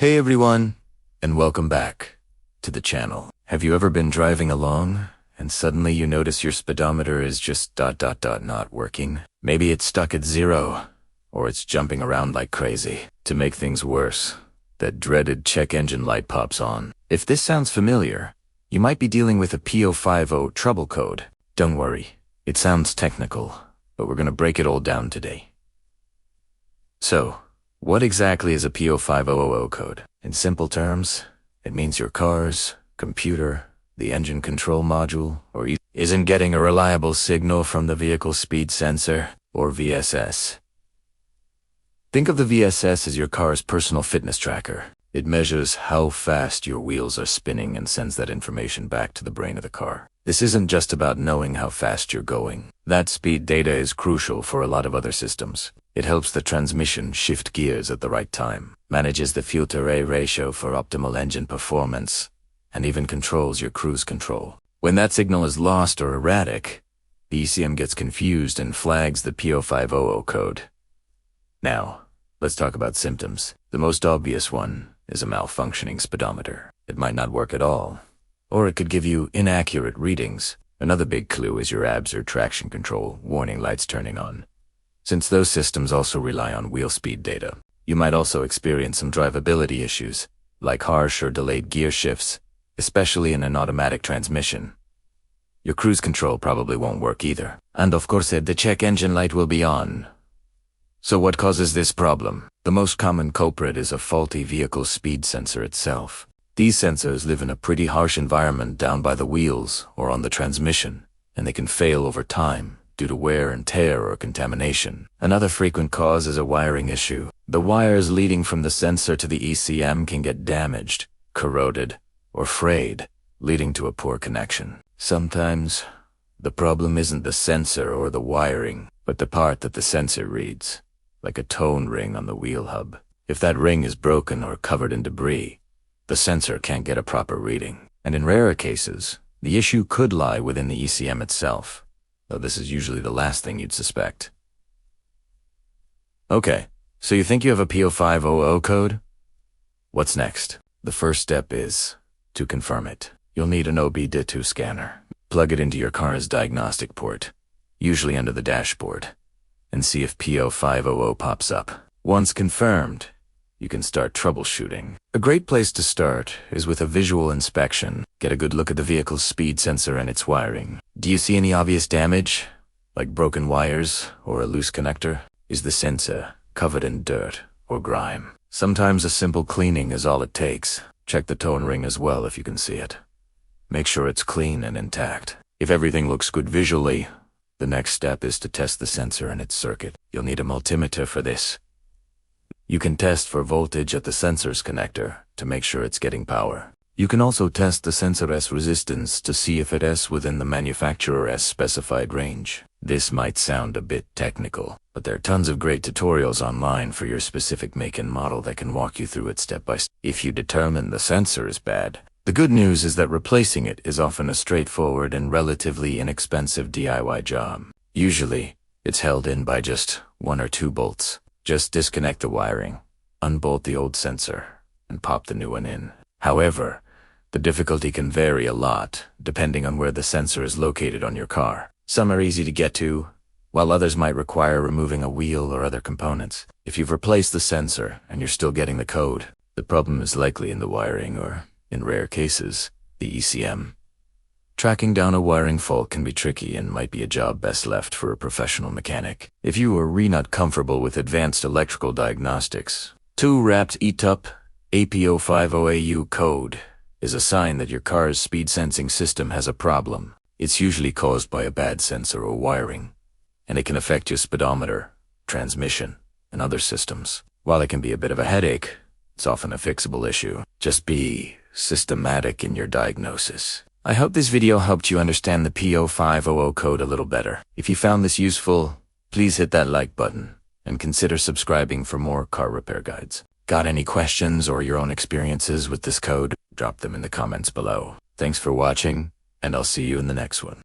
Hey everyone, and welcome back to the channel. Have you ever been driving along and suddenly you notice your speedometer is just not working? Maybe it's stuck at 0, or it's jumping around like crazy. To make things worse, that dreaded check engine light pops on. If this sounds familiar, you might be dealing with a P0500 trouble code. Don't worry, it sounds technical, but we're gonna break it all down today. So, what exactly is a P0500 code? In simple terms, it means your car's computer, the engine control module, isn't getting a reliable signal from the vehicle speed sensor, or VSS. Think of the VSS as your car's personal fitness tracker. It measures how fast your wheels are spinning and sends that information back to the brain of the car. This isn't just about knowing how fast you're going. That speed data is crucial for a lot of other systems. It helps the transmission shift gears at the right time, manages the fuel-to-air ratio for optimal engine performance, and even controls your cruise control. When that signal is lost or erratic, the ECM gets confused and flags the P0500 code. Now, let's talk about symptoms. The most obvious one is a malfunctioning speedometer. It might not work at all, or it could give you inaccurate readings. Another big clue is your ABS or traction control warning lights turning on, since those systems also rely on wheel speed data. You might also experience some drivability issues, like harsh or delayed gear shifts, especially in an automatic transmission. Your cruise control probably won't work either. And of course, the check engine light will be on. So what causes this problem? The most common culprit is a faulty vehicle speed sensor itself. These sensors live in a pretty harsh environment down by the wheels or on the transmission, and they can fail over time due to wear and tear or contamination. Another frequent cause is a wiring issue. The wires leading from the sensor to the ECM can get damaged, corroded, or frayed, leading to a poor connection. Sometimes, the problem isn't the sensor or the wiring, but the part that the sensor reads, like a tone ring on the wheel hub. If that ring is broken or covered in debris, the sensor can't get a proper reading. And in rarer cases, the issue could lie within the ECM itself, though this is usually the last thing you'd suspect. Okay, so you think you have a P0500 code? What's next? The first step is to confirm it. You'll need an OBD2 scanner. Plug it into your car's diagnostic port, usually under the dashboard, and see if P0500 pops up. Once confirmed, you can start troubleshooting. A great place to start is with a visual inspection. Get a good look at the vehicle's speed sensor and its wiring. Do you see any obvious damage, like broken wires or a loose connector? Is the sensor covered in dirt or grime? Sometimes a simple cleaning is all it takes. Check the tone ring as well if you can see it. Make sure it's clean and intact. If everything looks good visually, the next step is to test the sensor and its circuit. You'll need a multimeter for this. You can test for voltage at the sensor's connector to make sure it's getting power. You can also test the sensor's resistance to see if it is within the manufacturer's specified range. This might sound a bit technical, but there are tons of great tutorials online for your specific make and model that can walk you through it step by step. If you determine the sensor is bad, the good news is that replacing it is often a straightforward and relatively inexpensive DIY job. Usually, it's held in by just 1 or 2 bolts. Just disconnect the wiring, unbolt the old sensor, and pop the new one in. However, the difficulty can vary a lot depending on where the sensor is located on your car. Some are easy to get to, while others might require removing a wheel or other components. If you've replaced the sensor and you're still getting the code, the problem is likely in the wiring or, in rare cases, the ECM. Tracking down a wiring fault can be tricky and might be a job best left for a professional mechanic. If you are not comfortable with advanced electrical diagnostics, 2-wrapped ETUP P0500 code is a sign that your car's speed sensing system has a problem. It's usually caused by a bad sensor or wiring, and it can affect your speedometer, transmission, and other systems. While it can be a bit of a headache, it's often a fixable issue. Just be systematic in your diagnosis. I hope this video helped you understand the P0500 code a little better. If you found this useful, please hit that like button and consider subscribing for more car repair guides. Got any questions or your own experiences with this code? Drop them in the comments below. Thanks for watching, and I'll see you in the next one.